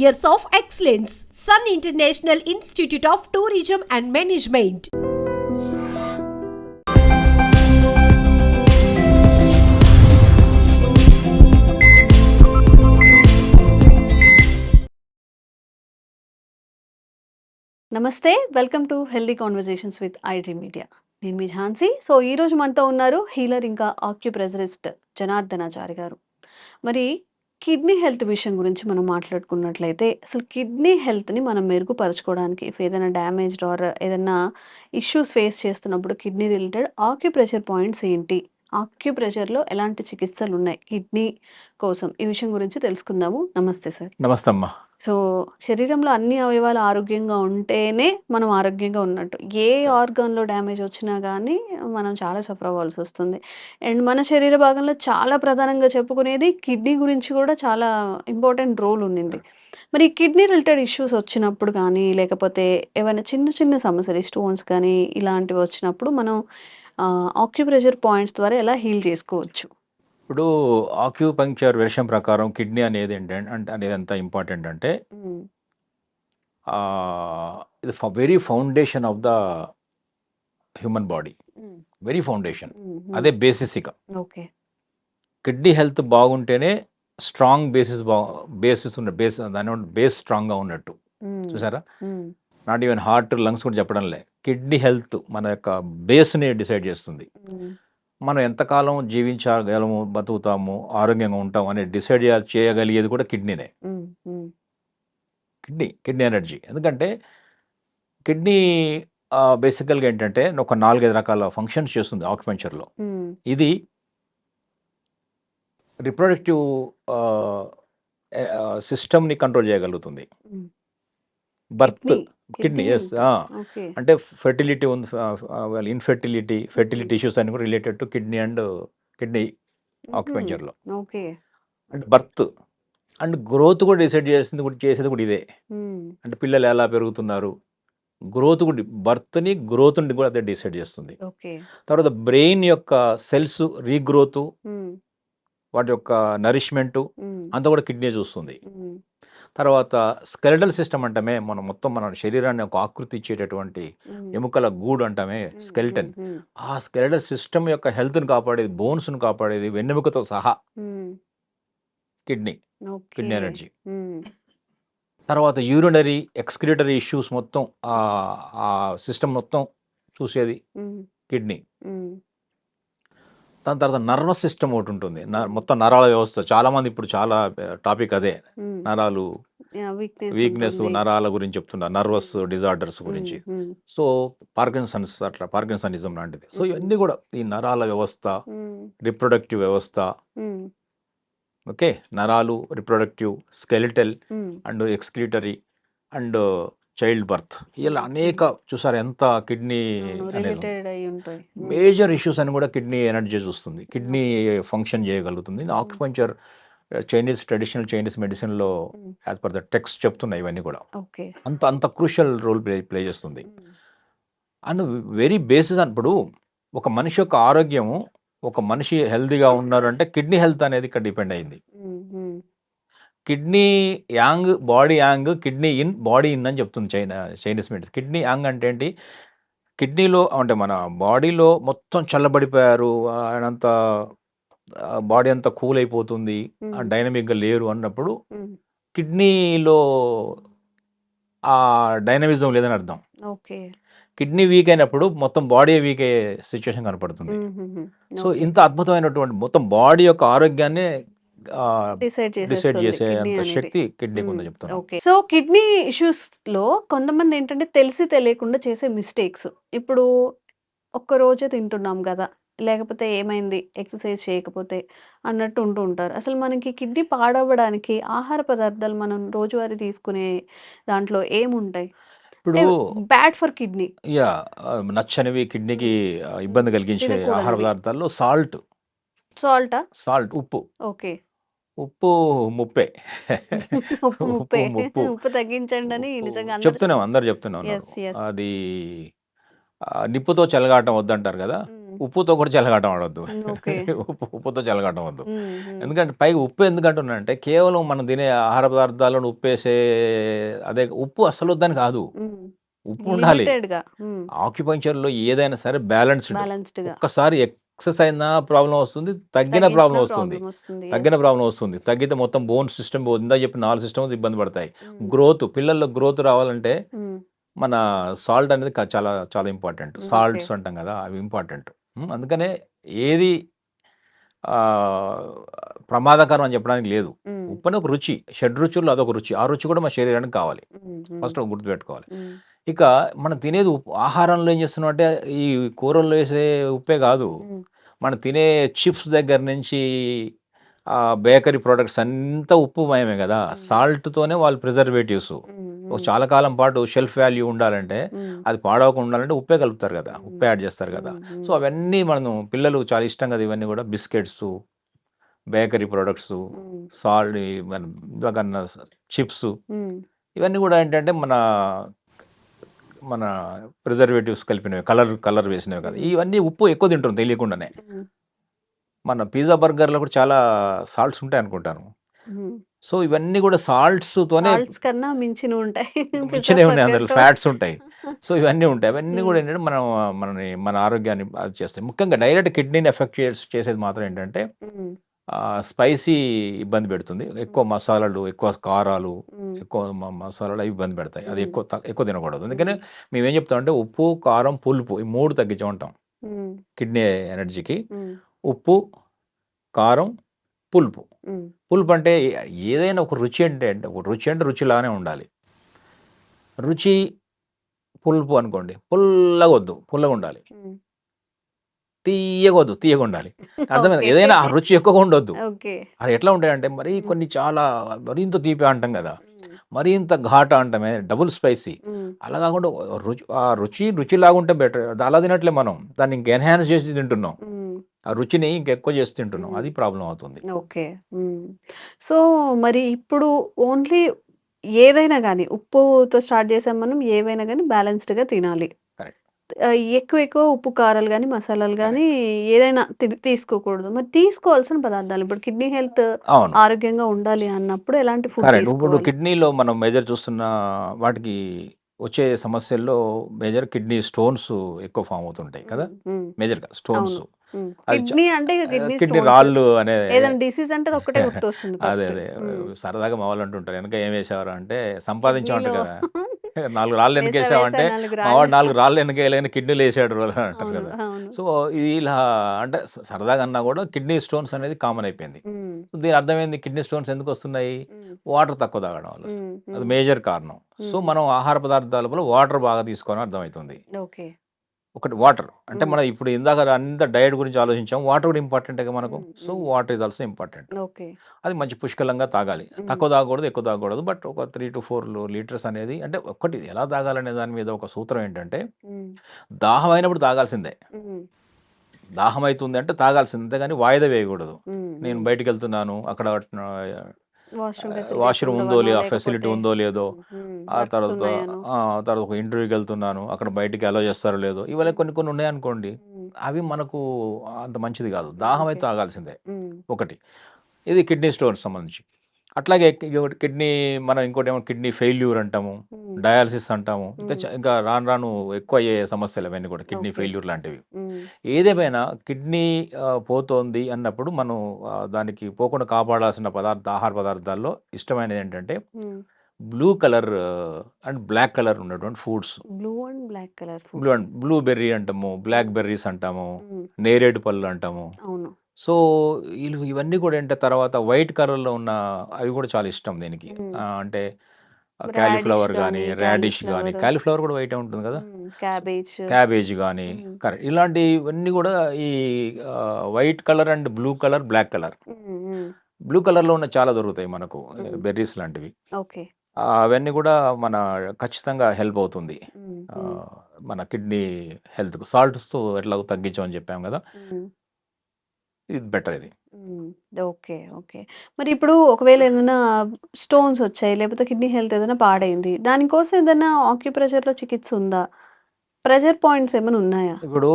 years of excellence. Sun International Institute of Tourism and Management. నమస్తే, welcome to healthy conversations with ఐడ్రీ media. నేను మీ Jhansi. So ఈరోజు మనతో ఉన్నారు healer ఇంకా ఆక్యుప్రెజరిస్ట్ జనార్దనాచారి గారు. మరి కిడ్నీ హెల్త్ విషయం గురించి మనం మాట్లాడుకున్నట్లయితే అసలు కిడ్నీ హెల్త్ని మనం మెరుగుపరచుకోవడానికి ఏదైనా డ్యామేజ్డ్ ఆర్ ఏదైనా ఇష్యూస్ ఫేస్ చేస్తున్నప్పుడు కిడ్నీ రిలేటెడ్ ఆక్యుప్రెషర్ పాయింట్స్ ఏంటి, ఆక్యుప్రెషర్లో ఎలాంటి చికిత్సలు ఉన్నాయి కిడ్నీ కోసం, ఈ విషయం గురించి తెలుసుకుందాము. నమస్తే సార్. నమస్తే అమ్మా. సో శరీరంలో అన్ని అవయవాలు ఆరోగ్యంగా ఉంటేనే మనం ఆరోగ్యంగా ఉన్నట్టు. ఏ ఆర్గాన్‌లో డ్యామేజ్ వచ్చినా గానీ మనం చాలా సఫర్ అవ్వాల్సి వస్తుంది. అండ్ మన శరీర భాగంలో చాలా ప్రధానంగా చెప్పుకునేది కిడ్నీ గురించి కూడా చాలా ఇంపార్టెంట్ రోల్ ఉండింది. మరి కిడ్నీ రిలేటెడ్ ఇష్యూస్ వచ్చినప్పుడు కానీ, లేకపోతే ఏవైనా చిన్న చిన్న సమస్యలు స్టోన్స్ కానీ ఇలాంటివి వచ్చినప్పుడు మనం ఆక్యుప్రెషర్ పాయింట్స్ ద్వారా ఎలా హీల్ చేసుకోవచ్చు? ఇప్పుడు ఆక్యుపంక్చర్ వెర్షన్ ప్రకారం కిడ్నీ అనేది అనేది ఎంత ఇంపార్టెంట్ అంటే హ్మ్. ఇది very foundation of the human body, hmm. Very foundation. Hmm. అదే బేసిస్. ఇక ఓకే. కిడ్నీ హెల్త్ బాగుంటేనే స్ట్రాంగ్ బేసిస్ ఉన్న దాని బేస్ స్ట్రాంగ్గా ఉన్నట్టు. హ్మ్. చూసారా, హ్మ్. నాట్ ఈవెన్ హార్ట్ లంగ్స్ కూడా చెప్పడం లే, కిడ్నీ హెల్త్ మన యొక్క బేస్ని డిసైడ్ చేస్తుంది. హ్మ్. మనం ఎంతకాలం జీవించగలము, బతుకుతాము, ఆరోగ్యంగా ఉంటాం అనేది డిసైడ్ చేయగలిగేది కూడా కిడ్నీనే. హ్మ్. హ్మ్. Kidney energy. ఎందుకంటే కిడ్నీ బేసికల్గా ఏంటంటే ఒక 4-5 రకాల ఫంక్షన్స్ చేస్తుంది ఆక్యుపంక్చర్లో. హ్మ్. ఇది రిప్రొడక్టివ్ సిస్టమ్ని కంట్రోల్ చేయగలుగుతుంది. Hmm. Birth kidney kidney yes. Health. Okay. అంటే ఫెర్టిలిటీ ఉంది, ఇన్ఫెర్టిలిటీ ఫెర్టిలిటీ హ్మ్. ఇష్యూస్ అని కూడా related to kidney and kidney హుహు. ఆక్యుపంక్చర్లో. ఓకే. అంటే బర్త్ అండ్ గ్రోత్ కూడా డిసైడ్ చేసేది కూడా ఇదే. హ్మ్. అంటే పిల్లలు ఎలా పెరుగుతున్నారు, గ్రోత్ కూడా బర్త్ని గ్రోత్ని కూడా అదే డిసైడ్ చేస్తుంది. ఓకే. తర్వాత బ్రెయిన్ యొక్క సెల్స్ రీగ్రోత్, హ్మ్. వాటి యొక్క నరిష్మెంటు హ్మ్. అంతా కూడా కిడ్నీ చూస్తుంది. హ్మ్. తర్వాత స్కెలెటల్ సిస్టమ్ అంటామే, మన శరీరాన్ని ఒక ఆకృతి ఇచ్చేటటువంటి హ్మ్. ఎముకల గూడు అంటామే హ్మ్. స్కెలిటన్. హ్మ్. ఆ స్కెలెటల్ సిస్టమ్ యొక్క హెల్త్ని కాపాడేది, బోన్స్ను కాపాడేది, వెన్నెముకతో సహా హ్మ్. Kidney okay. ఎనర్జీ. హ్మ్. తర్వాత యూరినరీ ఎక్స్క్రీటరీ ఇష్యూస్ మొత్తం ఆ సిస్టమ్ మొత్తం చూసేది హ్మ్. కిడ్నీ. హ్మ్. దాని తర్వాత నర్వస్ సిస్టమ్ ఒకటి ఉంటుంది. హ్మ్. మొత్తం నరాల వ్యవస్థ. చాలామంది ఇప్పుడు చాలా టాపిక్ అదే, హ్మ్. నరాలు యాహ్! వీక్‌నెస్ వీక్నెస్, ఉంటుంది. నరాల గురించి చెప్తున్నారు, నర్వస్ హ్మ్. డిజార్డర్స్ హ్మ్. గురించి. హ్మ్. సో పార్కిన్సనిజం లాంటిది. సో హ్మ్. ఇవన్నీ కూడా ఈ నరాల వ్యవస్థ, హ్మ్. రిప్రొడక్టివ్ వ్యవస్థ, హ్మ్. ఓకే, నరాలు, రిప్రొడక్టివ్, స్కెలిటల్ హ్మ్. And excretory and child birth, ఇలా హ్మ్. అనేక చూసారు ఎంత కిడ్నీ అవును. అనేది ఉంది. రిలేటెడ్ అయ్యి ఉంటాయి. హ్మ్. మేజర్ ఇష్యూస్ అని కూడా కిడ్నీ ఎనర్జీ చూస్తుంది, కిడ్నీ ఓకే. ఫంక్షన్ చేయగలుగుతుంది. హ్మ్. ఆక్యుపంక్చర్ ట్రెడిషనల్ చైనీస్ మెడిసిన్లో హ్మ్. యాజ్ పర్ ద టెక్స్ట్ చెప్తున్నాయి ఇవన్నీ కూడా. ఓకే. అంత అంత క్రూషియల్ రోల్ ప్లే చేస్తుంది. హ్మ్. అండ్ వెరీ బేసిస్ అప్పుడు ఒక మనిషి యొక్క ఆరోగ్యము, ఒక మనిషి హెల్తీగా ఉన్నారు అంటే కిడ్నీ హెల్త్ అనేది ఇక్కడ డిపెండ్ అయింది. Hmm. Hmm. Kidney yang, body yang, kidney yin, body yin అని చెప్తుంది చైనీస్ మెడిసిన్. కిడ్నీ యాంగ్ అంటే ఏంటి, కిడ్నీలో అంటే మన బాడీలో మొత్తం చల్లబడిపోయారు, ఆయనంత బాడీ అంతా కూల్ అయిపోతుంది, హ్మ్. డైనమిక్గా లేరు అన్నప్పుడు హ్మ్. కిడ్నీలో ఆ డైనమిజం లేదని అర్థం. ఓకే. కిడ్నీ వీక్ అయినప్పుడు మొత్తం బాడీ వీక్ అయ్యే సిచ్యువేషన్ కనపడుతుంది. హుహుహు. So okay. ఇంత అద్భుతమైనటువంటి మొత్తం బాడీ యొక్క ఆరోగ్యాన్ని డిసైడ్ డిసైడ్ చేసేస్తుంది చేసే కిడ్నీ అంత అనేది. శక్తి కిడ్నీకి హ్మ్. ఉందని చెప్తున్నాను. ఓకే. సో కిడ్నీ ఇష్యూస్‌లో కొంతమంది ఏంటంటే తెలిసి తెలియకుండా చేసే మిస్టేక్స్. ఇప్పుడు ఒక్క రోజే తింటున్నాం గదా! లేకపోతే ఏమైంది ఎక్సర్‌సైజ్ చేయకపోతే అన్నట్టు ఉంటూ ఉంటారు. అసలు మనకి కిడ్నీ పాడవ్వడానికి ఆహార పదార్థాలు మనం రోజువారీ తీసుకునే దాంట్లో ఏముంటాయి? ఇప్పుడు అంటే బ్యాడ్ ఫర్ కిడ్నీ. నచ్చనివి, కిడ్నీకి హ్మ్. హ్మ్. ఇబ్బంది కలిగించే ఆహార తినకూడనివి. పదార్థాల్లో సాల్టా? ఉప్పు. ఓకే. ఉప్పు ముప్పే. ఉప్పు ఉప్పు ముప్పే. ముప్పు ఉప్పు తగ్గించండని ఉప్పు నిజంగా అందరూ చెప్తున్నాం, అందరు చెప్తూనే ఉన్నారు. యెస్. యెస్. అది నిప్పుతో చెలగాటం వద్దంటారు కదా. హ్మ్. ఉప్పుతో కూడా చెలగాటం ఆడొద్దు. ఓకే. ఉప్పుతో చెలగాటం వద్దు. హ్మ్. హ్మ్. ఎందుకంటే పైగా ఉప్పు ఎందుకంటున్నానంటే కేవలం మనం తినే ఆహార పదార్థాలను ఉప్పేసే అదే ఉప్పు అస్సలొద్దని కాదు. హ్మ్. ఉప్పు ఉండాలి. లిమిటెడ్‌గా. హ్మ్. ఆక్యుపంక్చర్‌లో ఏదైనా సరే బ్యాలెన్స్‌డ్. బ్యాలెన్స్‌డ్‌గా. ఒక్కసారి ఎక్సెస్ అయినా ప్రాబ్లమ్ వస్తుంది. తగ్గిన తగ్గించిన ప్రాబ్లమ్ వస్తుంది. ప్రాబ్లమ్ వస్తుంది. తగ్గిన యెస్. ప్రాబ్లమ్ వస్తుంది. తగ్గితే మొత్తం బోన్ సిస్టమ్ ఇందాక చెప్పిన 4 సిస్టమ్స్ ఇబ్బంది పడతాయి. హ్మ్. పిల్లల్లో గ్రోత్ రావాలంటే హ్మ్. మన సాల్ట్ అనేది చాలా చాలా ఇంపార్టెంట్. ఓకే. సాల్ట్స్ అంటాం కదా! అవి ఇంపార్టెంట్. అందుకనే ఏది ఆహ్, ప్రమాదకరం అని చెప్పడానికి లేదు. హ్మ్. ఉప్పని ఒక రుచి. షడ్‌రుచుల్లో అదొక రుచి. ఆ రుచి కూడా మన శరీరానికి కావాలి. హ్మ్. హ్మ్. ఫస్ట్ గుర్తుపెట్టుకోవాలి. హ్మ్. ఇక మనం తినేది ఉప్పు. ఆహారంలో ఏం చేస్తున్నామంటే ఈ కూరల్లో ఏసే ఉప్పే కాదు. హ్మ్. మనం తినే చిప్స్ దగ్గర నుంచి బేకరీ ప్రొడక్ట్స్ అంతా ఉప్పుమయమే గదా! హ్మ్. సాల్ట్‌తోనే వాళ్ళు ప్రిజర్వేటివ్స్. హ్మ్. ఒక హ్మ్. చాలా కాలం పాటు షెల్ఫ్ వాల్యూ ఉండాలంటే, హ్మ్. అది పాడవకుండా ఉండాలంటే ఉప్పే కలుపుతారు గదా! హ్మ్. ఉప్పే యాడ్ చేస్తారు గదా! హ్మ్. సో, హ్మ్. అవన్నీ మనం పిల్లలు చాలా ఇష్టం గదా! ఇవన్నీ గూడా బిస్కెట్సు, బేకరీ ప్రొడక్ట్సు, హ్మ్. సాల్ట్ మన ఇందాకన్న చిప్సు హ్మ్. ఇవన్నీ గూడా ఏంటంటే మన ప్రిజర్వేటివ్స్ కలిపినవి. కలర్ వేసినవి కాదు. హ్మ్. ఇవన్నీ ఉప్పు ఎక్కువ తింటాం తెలియకుండానే. హ్మ్. మన పిజ్జా, బర్గర్‌లో కూడా చాలా సాల్ట్స్ ఉంటాయనుకుంటాను. హ్మ్. సో, ఇవన్నీ గూడా సాల్ట్స్‌తోనే సాల్ట్స్ కన్నా మించినుంటాయి పిజ్జా, మించినవి ఉన్నాయి. అందులో బర్గర్‌లో. ఫ్యాట్స్ ఉంటాయి. సో, ఇవన్నీ ఉంటాయి. అవన్నీ గూడా హ్మ్. ఏంటంటే మన ఆరోగ్యాన్ని అది చేస్తాయి. ముఖ్యంగా డైరెక్ట్ కిడ్నీని ఎఫెక్ట్ చేసేది మాత్రం ఏంటంటే హ్మ్. స్పైసీ ఇబ్బంది పెడుతుంది. ఎక్కువ హ్మ్. మసాలాలు, ఎక్కువ కారాలు, హ్మ్. ఎక్కువ మసాలాలు అవి ఇబ్బంది పెడతాయి. అది హ్మ్. ఎక్కువ తినకూడదు. అందుకనే హ్మ్. మేమేం చెప్తామంటే ఉప్పు, కారం, పులుపు ఈ 3 తగ్గించమంటాం. హ్మ్. కిడ్నీ ఎనర్జీకి. హ్మ్. ఉప్పు, కారం, పులుపు. హ్మ్. పులుపు అంటే ఏదైనా ఒక రుచి ఒక రుచి అంటే రుచిలానే ఉండాలి. రుచి పులుపు అనుకోండి. పుల్లగొద్దు. పుల్లగుండాలి. హ్మ్. తియ్యగొద్దు. తియ్యగుండాలి. అర్థమైందా? ఓకే. ఏదైనా ఆ రుచి ఎక్కువగా ఉండొద్దు. ఓకే. అది ఎట్లా ఉంటాయంటే మరీ హ్మ్. కొన్ని చాలా మరింత తీపి అంటాం గదా! హ్మ్. మరింత ఘాటు అంటామే డబుల్ స్పైసీ. హ్మ్. అలా కాకుండా రుచిలాగుంటే బెటర్. అలా తినట్లే మనం. దాన్ని ఇంక ఎన్హాన్స్ చేసి తింటున్నాం. హ్మ్. ఆ రుచిని ఇంకెక్కువ చేసి తింటున్నాం. హ్మ్. అది ప్రాబ్లమ్ అవుతుంది. ఓకే. హ్మ్. సో, మరి ఇప్పుడు ఓన్లీ ఏదైనా గాని ఉప్పుతో స్టార్ట్ చేసాం మనం. ఏవైనా గాని బ్యాలెన్స్‌డ్‌గా తినాలి. కరెక్ట్. ఎక్కువ ఎక్కువ ఉప్పు, కారాలు గాని, మసాలాలు గాని కరెక్ట్. ఏదైనా తీసుకోకూడదు. మరి తీసుకోవాల్సిన పదార్థాలు ఇప్పుడు కిడ్నీ హెల్త్ అవును. ఆరోగ్యంగా ఉండాలి అన్నప్పుడు ఎలాంటి ఫుడ్ కరెక్ట్. ఇప్పుడు తీసుకోవాలి? కిడ్నీలో మనం మేజర్ చూస్తున్న వాటికి వచ్చే సమస్యల్లో మేజర్ కిడ్నీ స్టోన్స్ ఎక్కువ ఫార్మ్ అవుతుంటాయి కదా! హ్మ్. హ్మ్. మేజర్‌గా స్టోన్స్. అవును. హ్మ్. అది కిడ్నీ అంటే ఇక కిడ్నీ కిడ్నీ స్టోన్స్. రాళ్ళు అనే ఏదైనా డిసీజ్ అంటే అదొక్కటే గుర్తొస్తుంది అదే. ఫస్ట్. అదే. హ్మ్. సరదాగా మా వాళ్ళు అంటుంటారు. "ఎనక ఏం వేశావురా" అంటే సంపాదించామంటారు కిడ్నీలో కదా! 4 రాళ్ళు వేశా వేశా ఎనకేసావంటే, 4 మా రాళ్ళు. వాడు 4 రాళ్ళు ఎనకేయలేని కిడ్నీలేసాడు రా అంటారు అవును. కదా! అవును. సో, ఇలా అంటే సరదాగా అన్నా కూడా కిడ్నీ స్టోన్స్ అనేది కామన్ అయిపోయింది. హ్మ్. సో, దీని అర్థం ఏంది? కిడ్నీ స్టోన్స్ ఎందుకొస్తున్నాయి? హ్మ్. వాటర్ తక్కువ తాగడం వల్ల వస్తాయి. హ్మ్. అది హ్మ్. మేజర్ కారణం. సో, హ్మ్. మనం ఆహార పదార్థాల వల్ల వాటర్ బాగా తీసుకోవాలని అర్థమైతుంది. ఓకే. ఒకటి వాటర్. అంటే హ్మ్. మనం ఇప్పుడు ఇందాక అంతా డైట్ గురించి ఆలోచించాం. వాటర్ కూడా ఇంపార్టెంటేగా మనకు. హ్మ్. సో, హ్మ్. Water is also important. Okay. అది మంచి పుష్కలంగా తాగాలి. హ్మ్. తక్కువ తాగకూడదు, ఎక్కువ తాగకూడదు. బట్ ఒక 3-4 లీటర్స్ అనేది అంటే ఒక్కటి ఎలా తాగాలనే దాని మీద ఒక సూత్రం ఏంటంటే, హ్మ్. దాహమైనప్పుడు తాగాల్సిందే. హ్మ్. దాహమైతుంది అంటే తాగాల్సిందే. అంతేగాని వాయిదా వేయకూడదు. హ్మ్. నేను హ్మ్. బయటికెళ్తున్నాను. అక్కడ వాష్‌రూమ్ ఫెసిలిటీస్ వాష్‌రూమ్ ఉందో ఉండవనో లేదో, ఆ ఫెసిలిటీ లేకపోతే ఉందో లేదో, హ్మ్. హ్మ్. ఆ వర్క్స్ తర్వాత ఉన్నాయనో. తర్వాత ఒక ఇంటర్వ్యూకెళ్తున్నాను. అక్కడ బయటికి అలో చేస్తారో లేదో, ఇవన్నీ హ్మ్. కొన్ని కొన్ని ఉన్నాయనుకోండి. హ్మ్. అవి మనకు అంత మంచిది కాదు. దాహమైతే ఓకే. తాగాల్సిందే. హ్మ్. ఒకటి. ఇది కిడ్నీ స్టోన్స్ సంబంధించి. అట్లాగే ఇంకొకటి మనం ఇంకోటేమో కిడ్నీ ఫెయిల్యూర్ అంటాము. హ్మ్. డయాలిసిస్ అంటాము. హ్మ్. ఇంకా రాను రాను ఎక్కువయ్యే సమస్యలు అవన్నీ కూడా కిడ్నీ ఓకే. ఫెయిల్యూర్ లాంటివి. హ్మ్. ఏదేమైనా కిడ్నీ పోతోంది అన్నప్పుడు మనం దానికి పోకుండా కాపాడాల్సిన ఆహార పదార్థాల్లో ఇష్టమైనదేంటంటే hmm. Blue colour and black colour ఉన్నటువంటి foods. Blue and black colour foods. Blueberry అంటాము, బ్లాక్ హ్మ్. బెర్రీస్ అంటాము, హ్మ్. నేరేడు పళ్ళు అంటాము. అవును. సో, ఇవన్నీ కూడా ఏంటే తర్వాత వైట్ కలర్‌లో ఉన్న అవి కూడా చాలా ఇష్టం దీనికి. హ్మ్. అంటే రాడిష్ కాలీఫ్లవర్ గాని, గాని, రాడిష్ గాని, కాలీఫ్లవర్. కాలీఫ్లవర్ కూడా వైటే ఉంటుంది కదా! హ్మ్. So, cabbage. క్యాబేజ్ గాని హ్మ్. కరెక్ట్. ఇలాంటివన్నీ కూడా ఈ white colour and blue colour, black colour. Hmm. Hmm. Blue కలర్‌లో ఉన్న చాలా దొరుకుతాయి మనకు హ్మ్. బెర్రీస్ లాంటివి. ఓకే. అవన్నీ కూడా మన ఖచ్చితంగా హెల్ప్ అవుతుంది. హ్మ్. హ్మ్. ఆహ్, మన కిడ్నీ హెల్త్‌కు. సాల్ట్స్‌తో ఎట్లాగో తగ్గించమని చెప్పాం గదా! హ్మ్. ఇది బెటర్ ఇది. హ్మ్. ఓకే. ఓకే. మరి ఇప్పుడు ఒకవేళ ఏదైనా స్టోన్స్ వచ్చాయి, లేకపోతే కిడ్నీ హెల్త్ ఏదైనా పాడైంది. దానికోసం ఏదైనా ఆక్యుప్రెషర్‌లో చికిత్స ఉందా? ప్రెషర్ పాయింట్స్ ఏమైనా ఉన్నాయా? ఇప్పుడు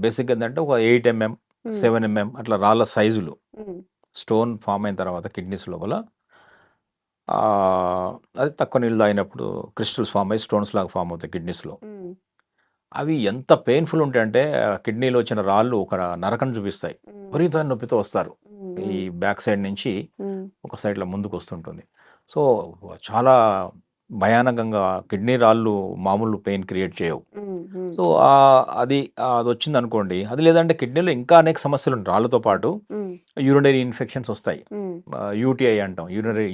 బేసిక్ ఏంటంటే ఒక 8 ఎంఎం, హ్మ్. 7 ఎంఎం అట్లా రాళ్ళ సైజులు హ్మ్. స్టోన్ ఫామ్ అయిన తర్వాత కిడ్నీస్ లోపల ఆహ్, అది తక్కువ నీళ్ళు తాగినప్పుడు క్రిస్టల్స్ ఫామ్ అయ్యి స్టోన్స్ లాగా ఫామ్ అవుతాయి కిడ్నీస్‌లో. హ్మ్. అవి ఎంత పెయిన్‌ఫుల్ ఉంటాయంటే కిడ్నీలో వచ్చిన రాళ్ళు ఒక నరకం చూపిస్తాయి. హ్మ్. విపరీతమైన నొప్పితో వస్తారు. హ్మ్. ఈ హ్మ్. బ్యాక్ సైడ్ నుంచి హ్మ్. ఒక సైడ్‌లో ముందుకొస్తుంటుంది. సో, చాలా భయానకంగా కిడ్నీ రాళ్ళు మామూలు పెయిన్ క్రియేట్ చేయవు. హ్మ్. హ్మ్. సో, అది అదొచ్చిందనుకోండి, అది లేదంటే కిడ్నీలో ఇంకా అనేక సమస్యలుంటాయి. రాళ్ళతో పాటు హ్మ్. యూరినరీ ఇన్ఫెక్షన్స్ వస్తాయి. హ్మ్. యూటీఐ అంటాం.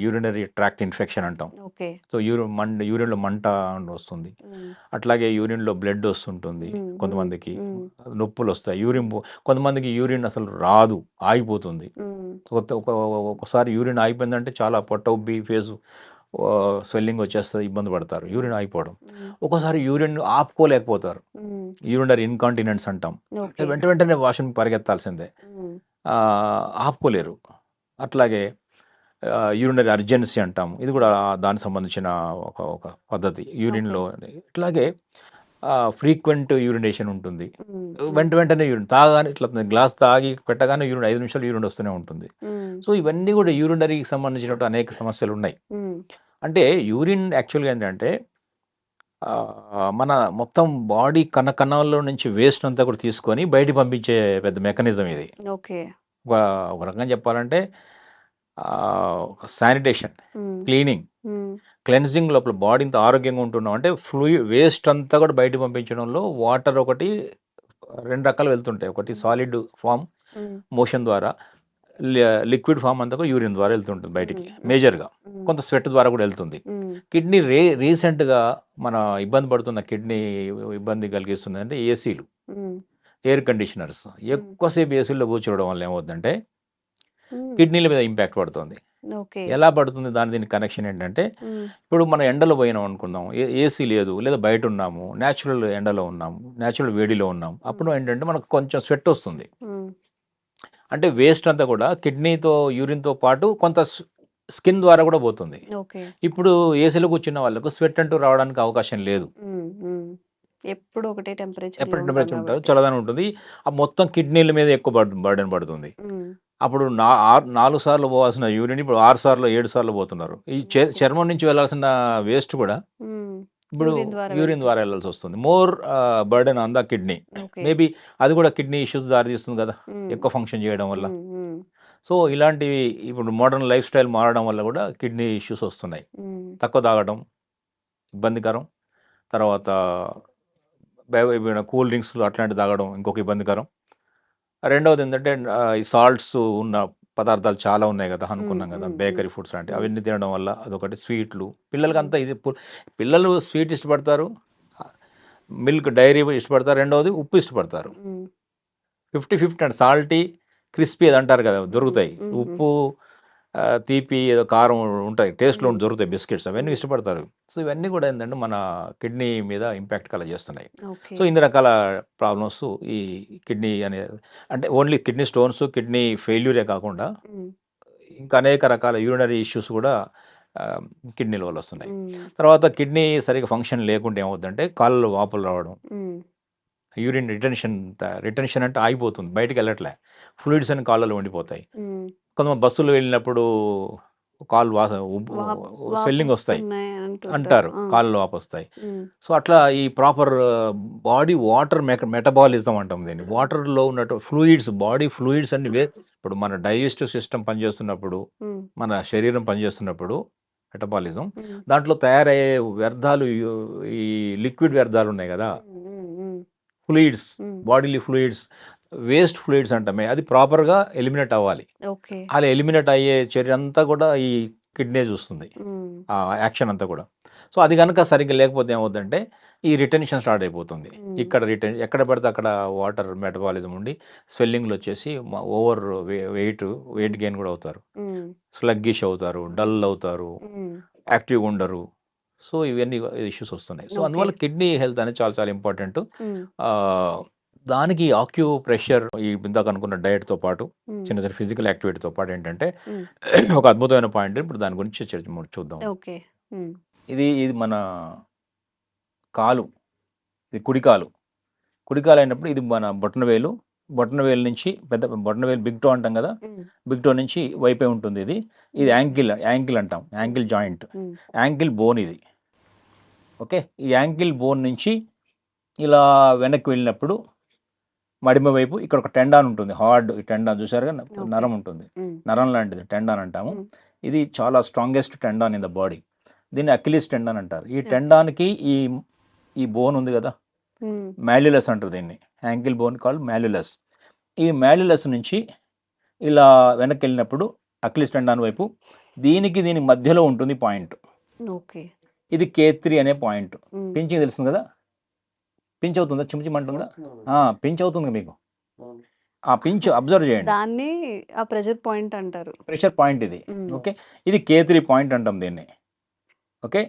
యూరినరీ ట్రాక్ట్ ఇన్ఫెక్షన్ అంటాం. ఓకే. సో, యూరిన్‌లో మంట వస్తుంది. హ్మ్. అట్లాగే యూరిన్‌లో బ్లడ్ వస్తుంటుంది హ్మ్. హ్మ్. కొంతమందికి. హ్మ్. నొప్పులొస్తాయి. కొంతమందికి యూరిన్ అసలు రాదు. ఆగిపోతుంది. హ్మ్. ఒక్కొక్కసారి యూరిన్ ఆగిపోయిందంటే చాలా పొట్ట ఉబ్బి ఫేసు స్వెల్లింగ్ వచ్చేస్తది. ఇబ్బంది పడతారు. హ్మ్. యూరిన్ ఆగిపోవడం. హ్మ్. ఒక్కోసారి యూరిన్ ఆపుకోలేకపోతారు. హ్మ్. యూరినరీ ఇన్‌కాంటినెన్స్ అంటాం. అంటే ఓకే. వెంటనే వాష్‌రూమ్‌కి పరిగెత్తాల్సిందే. హ్మ్. ఆపుకోలేరు. అట్లాగే యూరినరీ అర్జెన్సీ అంటాం. ఇది కూడా దానికి సంబంధించిన ఒక ఒక పద్ధతి. ఓకే. యూరిన్‌లో ఇట్లాగే ఫ్రీక్వెంట్ యూరినేషన్ ఉంటుంది. హ్మ్. హ్మ్. వెంటనే యూరిన్ తాగగానే ఇట్లా గ్లాస్ తాగి పెట్టగానే 5 నిమిషాలు యూరిన్ వస్తూనే ఉంటుంది. హ్మ్. సో, ఇవన్నీ కూడా యూరినరీకి సంబంధించినటువంటి అనేక సమస్యలున్నాయి. హ్మ్. అంటే యూరిన్ యాక్చువల్‌గా ఏంటంటే మన మొత్తం బాడీ కణాల్లో నుంచి వేస్ట్ అంతా కూడా తీసుకొని బయటికి పంపించే పెద్ద మెకానిజం ఇది. ఓకే. ఒక ఒక రకంగా చెప్పాలంటే ఒక శానిటేషన్, హ్మ్. క్లీనింగ్, హ్మ్. క్లెన్జింగ్ లోపల బాడీ ఇంత ఆరోగ్యంగా ఉంటున్నాం అంటే వేస్ట్ అంతా కూడా బయటికి పంపించడంలో వాటర్ ఒకటి 2 రకాలు వెళ్తుంటాయి. ఒకటి హ్మ్. సాలిడ్ ఫార్మ్ హ్మ్. మోషన్ ద్వారా, లిక్విడ్ ఫార్మ్ అంతా కూడా యూరిన్ ద్వారా వెళ్తుంటుంది బయటికి హ్మ్. హ్మ్. మేజర్‌గా. హ్మ్. కొంత స్వెట్ ద్వారా కూడా వెళ్తుంది. హ్మ్. కిడ్నీ రీసెంట్‌గా మన ఇబ్బంది పడుతున్న కిడ్నీ ఇబ్బంది కలిగిస్తుందంటే ఏసీలు, హ్మ్. Air conditioners. హ్మ్. ఎక్కువసేపు ఏసీలో కూర్చోవడం వల్ల ఏమవుద్దంటే హ్మ్. కిడ్నీల మీద ఇంపాక్ట్ పడుతుంది. ఓకే. ఎలా పడుతుంది దీనికి కనెక్షన్ ఏంటంటే, హ్మ్. ఇప్పుడు మనం ఎండలో పోయినాం అనుకుందాం. ఏసీ లేదు లేదా బయటున్నాము. నేచురల్ ఎండలో ఉన్నాము. నేచురల్ వేడిలో ఉన్నాము. హ్మ్. అప్పుడు ఏంటంటే మనకు కొంచెం స్వెట్ వస్తుంది. హ్మ్. అంటే వేస్ట్ అంతా కూడా కిడ్నీతో, యూరిన్‌తో పాటు కొంత స్కిన్ ద్వారా కూడా పోతుంది. ఓకే. ఇప్పుడు ఏసీలో కూర్చున్న వాళ్ళకు స్వెట్ అంటూ రావడానికి అవకాశం లేదు. హ్మ్. హ్మ్. ఎప్పుడు ఒకటే టెంపరేచర్‌లో ఎప్పటి ఉంటాం టెంపరేచర్ ఉంటారు. గాబట్టి. చల్లదనం ఉంటుంది. ఆ మొత్తం కిడ్నీల మీద ఎక్కువ బర్డెన్ పడుతుంది. హ్మ్. అప్పుడు 4 సార్లు పోవాల్సిన యూరిన్ ఇప్పుడు 6 సార్లు, 7 సార్లు పోతున్నారు. ఈ ఓకే. చర్మం నుంచి వెళ్ళాల్సిన వేస్ట్ కూడా హ్మ్. ఇప్పుడు యూరిన్ ద్వారా యూరిన్ ద్వారా వెళ్తుంది. వెళ్ళాల్సొస్తుంది. More burden on the kidney. Okay. Maybe అది కూడా కిడ్నీ ఇష్యూస్ దారితీస్తుంది కదా! హ్మ్. ఎక్కువ ఫంక్షన్ చేయడం వల్ల. హ్మ్. హ్మ్. సో, ఇలాంటివి ఇప్పుడు మోడర్న్ లైఫ్ స్టైల్ మారడం వల్ల కూడా కిడ్నీ ఇష్యూస్ వస్తున్నాయి. హ్మ్. తక్కువ తాగడం ఇబ్బందికరం. తర్వాత కూల్ డ్రింక్స్‌లు అట్లాంటివి తాగడం ఇంకొక ఇబ్బందికరం. రెండోదేంటంటే ఈ సాల్ట్స్ ఉన్న పదార్థాలు చాలా ఉన్నాయి గదా! హ్మ్. అనుకున్నాం గదా! హ్మ్. హ్మ్. బేకరీ ఫుడ్స్ లాంటివి. హ్మ్. అవన్నీ తినడం వల్ల అదొకటి స్వీట్లు. హ్మ్. పిల్లలకంతా ఇది పిల్లలు స్వీట్ ఇష్టపడతారు. ఆహ్, మిల్క్ డైరీ ఇష్టపడతారు. రెండోది ఉప్పు ఇష్టపడతారు. హ్మ్. 50, 50 అండి. సాల్టీ, క్రిస్పీ అది అంటారు గదా! హ్మ్. దొరుకుతాయి. హుహు. ఉప్పు, తీపి ఏదో కారం ఉంటాయి. టేస్ట్‌లో హ్మ్. దొరుకుతాయి బిస్కిట్స్ అవన్నీ హ్మ్. ఇష్టపడతారు. సో, ఇవన్నీ గూడా ఏందంటే మన కిడ్నీ మీద ఇంపాక్ట్ కలగజేస్తున్నాయి. ఓకే. సో, ఇన్ని రకాల ప్రాబ్లమ్స్ ఈ కిడ్నీ అనే అంటే ఓన్లీ కిడ్నీ స్టోన్స్, కిడ్నీ ఫెయిల్యూరే కాకుండా హ్మ్. ఇంకా అనేక రకాల యూరినరీ ఇష్యూస్ కూడా ఆహ్, కిడ్నీల వల్ల వస్తున్నాయి. హ్మ్. తర్వాత కిడ్నీ సరిగ్గా ఫంక్షన్ లేకుంటే ఏమవుద్దంటే కాళ్ళలో వాపులు రావడం, హ్మ్. యూరిన్ రిటెన్షన్ అంటే ఆగిపోతుంది. బయటికెళ్ళట్లే. ఫ్లూయిడ్స్ అన్ని కాళ్ళలో ఉండిపోతాయి. హ్మ్. కొంతమంది బస్సులో వెళ్ళినప్పుడు కాళ్ళు స్వెల్లింగ్ వస్తాయి వాపొస్తున్నాయి అంటుంటారు. అంటారు. ఆ! కాళ్ళలో వాపొస్తాయి. హ్మ్. సో, అట్లా ఈ ప్రాపర్ బాడీ వాటర్ మెటబాలిజం అంటాం దీన్ని. హ్మ్. వాటర్‌లో ఉన్నటు ఫ్లూయిడ్స్ బాడీ ఫ్లూయిడ్స్ అన్నీ ఇప్పుడు మన డైజెస్టివ్ సిస్టమ్ పనిచేస్తున్నప్పుడు, హ్మ్. మన శరీరం పనిచేస్తున్నప్పుడు మెటబాలిజం హ్మ్. దాంట్లో తయారయ్యే వ్యర్థాలు ఈ లిక్విడ్ వ్యర్థాలు ఉన్నాయి గదా! హ్మ్. హ్మ్. Hmm. Fluids, hmm. Bodily fluids, waste fluids అంటామే. అది ప్రాపర్‌గా ఎలిమినేట్ అవ్వాలి. ఓకే. అలా ఎలిమినేట్ అయ్యే చర్యంతా కూడా ఈ కిడ్నీ చూస్తుంది. హ్మ్. ఆ యాక్షన్ అంతా కూడా. సో, అది గనక సరిగ్గా లేకపోతే ఏమవుద్దంటే, ఈ రిటెన్షన్ స్టార్ట్ అయిపోతుంది. హ్మ్. ఎక్కడ పడితే అక్కడ వాటర్ మెటబాలిజం ఉండి స్వెల్లింగ్‌లొచ్చేసి ఓవర్ వెయిట్ గెయిన్ కూడా అవుతారు. హ్మ్. స్లగ్గిష్ అవుతారు, హ్మ్. డల్ అవుతారు, హ్మ్. యాక్టివ్‌గా ఉండరు. సో, ఇవన్నీ ఇష్యూస్ వస్తున్నాయి. So, okay. అందువల్ల కిడ్నీ హెల్త్ అనేది చాలా చాలా ఇంపార్టెంటు. హ్మ్. ఆహ్, దానికి ఆక్యుప్రెషర్ ఇందాక అనుకున్న డయట్‌తో పాటు హ్మ్. చిన్న చిన్న ఫిజికల్ యాక్టివిటీతో పాటు ఏంటంటే హ్మ్. ఒక అద్భుతమైన పాయింట్. ఇప్పుడు దాని గురించి చూద్దాం. ఓకే. హ్మ్. ఇది ఇది మన కాలు ఇది కుడికాలు అయినప్పుడు ఇది మన బొటనవేలు నుంచి పెద్ద బొటనవేలు బిగ్ టో అంటాం కదా, బిగ్ టో నుంచి వైపే ఉంటుంది. ఇది యాంకిల్ అంటాం, యాంకిల్ జాయింట్, యాంకిల్ బోన్ ఇది. ఓకే, ఈ యాంకిల్ బోన్ నుంచి ఇలా వెనక్కి వెళ్ళినప్పుడు మడిమ వైపు ఇక్కడ ఒక టెండాన్ ఉంటుంది, హార్డ్ ఈ టెండాన్ చూసారుగా, నరం ఉంటుంది, నరం లాంటిది టెండాన్ అంటాము. ఇది చాలా strongest tendon in the body. దీన్ని అకిలిస్ టెండాన్ అంటారు. ఈ టెండాన్కి ఈ బోన్ ఉంది కదా, మాల్యులస్ అంటారు దీన్ని, యాంకిల్ బోన్ కాల్డ్ మాల్యులస్. ఈ మాల్యులస్ నుంచి ఇలా వెనక్కి వెళ్ళినప్పుడు అకిలిస్ టెండాన్ వైపు దీని మధ్యలో ఉంటుంది పాయింట్. ఓకే, ఇది K3 అనే పాయింట్. పించింగ్ తెలుస్తుంది కదా, పించ్ అవుతుందా, చిమ్మంటుందా? పించ్ అవుతుంది మీకు. ఆ పించ్ అబ్జర్వ్ చేయండి, దాన్ని ఆ ప్రెషర్ పాయింట్ అంటారు, ప్రెషర్ పాయింట్ ఇది. ఓకే, ఇది K3 పాయింట్ అంటాం దీన్ని. ఓకే,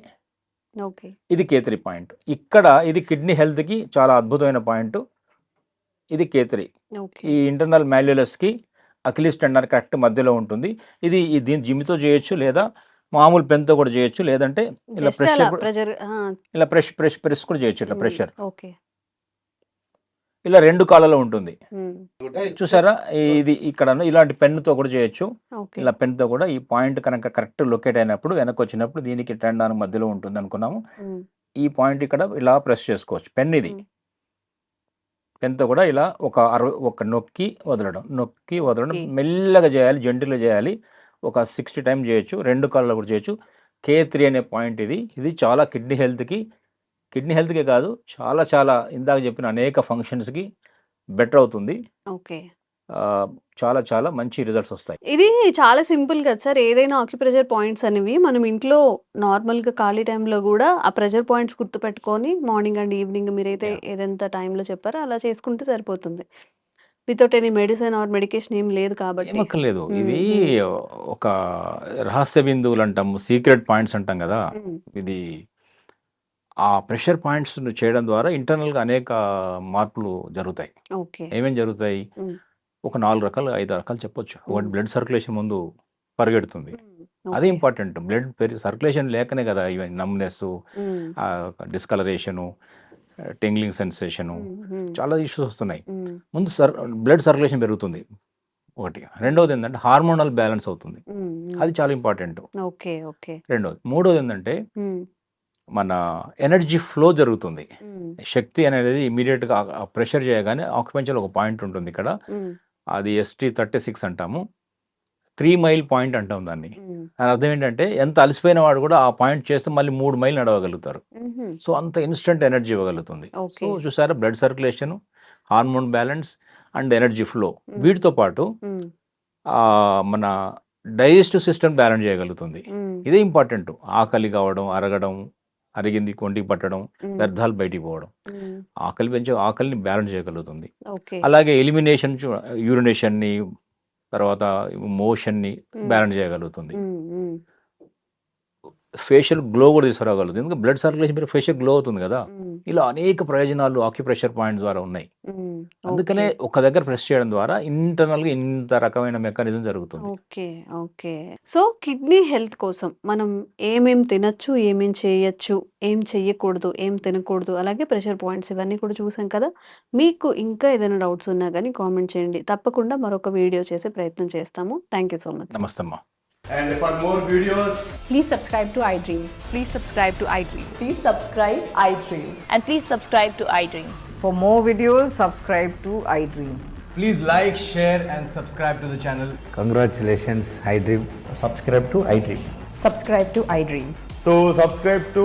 ఇది K3 పాయింట్. ఇక్కడ ఇది కిడ్నీ హెల్త్కి చాలా అద్భుతమైన పాయింట్. ఇది K3. ఈ ఇంటర్నల్ మాల్యులస్కి అకిలిస్ టెండాన్ కరెక్ట్ మధ్యలో ఉంటుంది. ఇది దీని జిమ్తో చేయొచ్చు, లేదా మామూలు పెన్తో కూడా చేయొచ్చు, లేదంటే ఇలా ఇలా ప్రెస్ కూడా చేయొచ్చు. ఇట్లా ప్రెషర్ ఇలా 2 కాళ్ళలో ఉంటుంది చూసారా. ఇది ఇక్కడ ఇలాంటి పెన్నుతో కూడా చేయొచ్చు, ఇలా పెన్తో కూడా. ఈ పాయింట్ కనుక కరెక్ట్ లొకేట్ అయినప్పుడు వెనక్కి వచ్చినప్పుడు దీనికి టెండాన్ మధ్యలో ఉంటుంది అనుకున్నాము. ఈ పాయింట్ ఇక్కడ ఇలా ప్రెస్ చేసుకోవచ్చు. పెన్ ఇది, పెన్తో కూడా ఇలా ఒక నొక్కి వదలడం మెల్లగా చేయాలి, జెంటిల్గా చేయాలి. ఒక 60 టైం చేయొచ్చు, 2 కాళ్ళలో కూడా చేయొచ్చు. K3 అనే పాయింట్ ఇది చాలా కిడ్నీ హెల్త్కే కాదు, చాలా ఇందాక చెప్పిన అనేక ఫంక్షన్స్కి బెటర్ అవుతుంది. ఓకే, చాలా మంచి రిజల్ట్స్ వస్తాయి. ఇది చాలా సింపుల్ కదా సార్. ఏదైనా ఆక్యుప్రెషర్ పాయింట్స్ అనేవి మనం ఇంట్లో నార్మల్గా ఖాళీ టైంలో కూడా ఆ ప్రెషర్ పాయింట్స్ గుర్తుపెట్టుకొని మార్నింగ్ అండ్ ఈవినింగ్ మీరైతే ఏదైతే టైంలో చెప్పారో అలా చేసుకుంటే సరిపోతుంది. Without any medicine or medication ఏం లేదు కాబట్టి. లేదు, ఇవి ఒక రహస్య బిందువులు అంటాము, సీక్రెట్ పాయింట్స్ అంటాం కదా. ఇది ఆ ప్రెషర్ పాయింట్స్ చేయడం ద్వారా ఇంటర్నల్గా అనేక మార్పులు జరుగుతాయి. ఏమేమి జరుగుతాయి? ఒక 4 రకాలు 5 రకాలు చెప్పొచ్చు. ఒకటి బ్లడ్ సర్క్యులేషన్ ముందు పరిగెడుతుంది, అది ఇంపార్టెంట్. బ్లడ్ సర్క్యులేషన్ లేకనే కదా ఇవన్నీ నమ్నెస్, డిస్కలరేషను, టింగ్లింగ్ సెన్సేషను, చాలా ఇష్యూస్ వస్తున్నాయి. ముందు బ్లడ్ సర్క్యులేషన్ పెరుగుతుంది ఒకటి. రెండవది ఏంటంటే హార్మోనల్ బ్యాలెన్స్ అవుతుంది, అది చాలా ఇంపార్టెంట్. రెండవది. మూడవది ఏంటంటే మన ఎనర్జీ ఫ్లో జరుగుతుంది. శక్తి అనేది ఇమీడియట్గా ప్రెషర్ చేయగానే ఆక్యుపెన్షియల్ ఒక పాయింట్ ఉంటుంది ఇక్కడ, అది ST36 అంటాము. 3 మైల్ పాయింట్ అంటాం దాన్ని. దాని అర్థం ఏంటంటే ఎంత అలసిపోయిన వాడు కూడా ఆ పాయింట్ చేస్తే మళ్ళీ 3 మైల్ నడవగలుగుతారు. సో అంత ఇన్స్టెంట్ ఎనర్జీ ఇవ్వగలుగుతుంది. సో చూసారా, blood circulation, hormone balance and energy flow, వీటితో పాటు మన డైజెస్టివ్ సిస్టమ్ బ్యాలెన్స్ చేయగలుగుతుంది. ఇదే ఇంపార్టెంట్. ఆకలి కావడం, అరిగింది కొంటికి పట్టడం, వ్యర్థాలు బయటికి పోవడం, ఆకలిని బ్యాలెన్స్ చేయగలుగుతుంది. అలాగే ఎలిమినేషన్, యూరినేషన్ని, తర్వాత మోషన్ని బ్యాలెన్స్ చేయగలుగుతుంది. ఫేషియల్ గ్లో కూడా తీసుకురాగలుగుతుంది, ఎందుకంటే బ్లడ్ సర్క్యులేషన్ మీరు ఫేషియల్ గ్లో అవుతుంది కదా. ఇలా అనేక ప్రయోజనాలు ఆక్యుప్రెషర్ పాయింట్ ద్వారా ఉన్నాయి. అందుకనే ఒక దగ్గర ప్రెస్ చేయడం ద్వారా ఇంటర్నల్గా ఇంత రకమైన మెకానిజం జరుగుతుంది. ఓకే. సో కిడ్నీ హెల్త్ కోసం మనం ఏమేం తినచ్చు, ఏమేం చేయొచ్చు, ఏం చెయ్యకూడదు, ఏం తినకూడదు, అలాగే ప్రెషర్ పాయింట్స్ ఇవన్నీ కూడా చూసాం కదా. మీకు ఇంకా ఏదైనా డౌట్స్ ఉన్నా కానీ కామెంట్ చేయండి, తప్పకుండా మరొక వీడియో చేసే ప్రయత్నం చేస్తాము. Thank you so much. నమస్తే అమ్మా. And for more videos, please subscribe to iDream. Please subscribe to iDream. Please subscribe iDream. And please subscribe to iDream. For more videos, subscribe to iDream. please like, share and subscribe to the channel. Congratulations, iDream. Subscribe to iDream. Subscribe to iDream. So subscribe to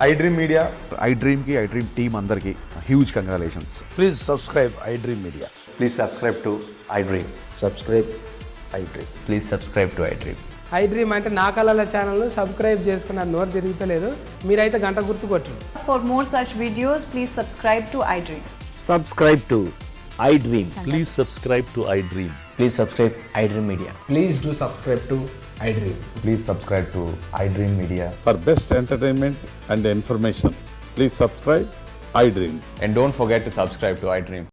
iDream Media. iDream ki iDream team andarki huge congratulations. Please subscribe iDream Media. Please subscribe to iDream. Subscribe iDream. Please subscribe to iDream. iDream అంటే నా కళల channel subscribe చేసుకున్నారు, నోరు తిరుగుతలేదు, మీరైతే గంట గుర్తు కొట్టండి. For more such videos, please subscribe to iDream. Subscribe to iDream. Please subscribe to iDream. Please subscribe iDream Media. Please do subscribe to iDream. Please subscribe to iDream Media. For best entertainment and information, please subscribe iDream. And don't forget to subscribe to iDream.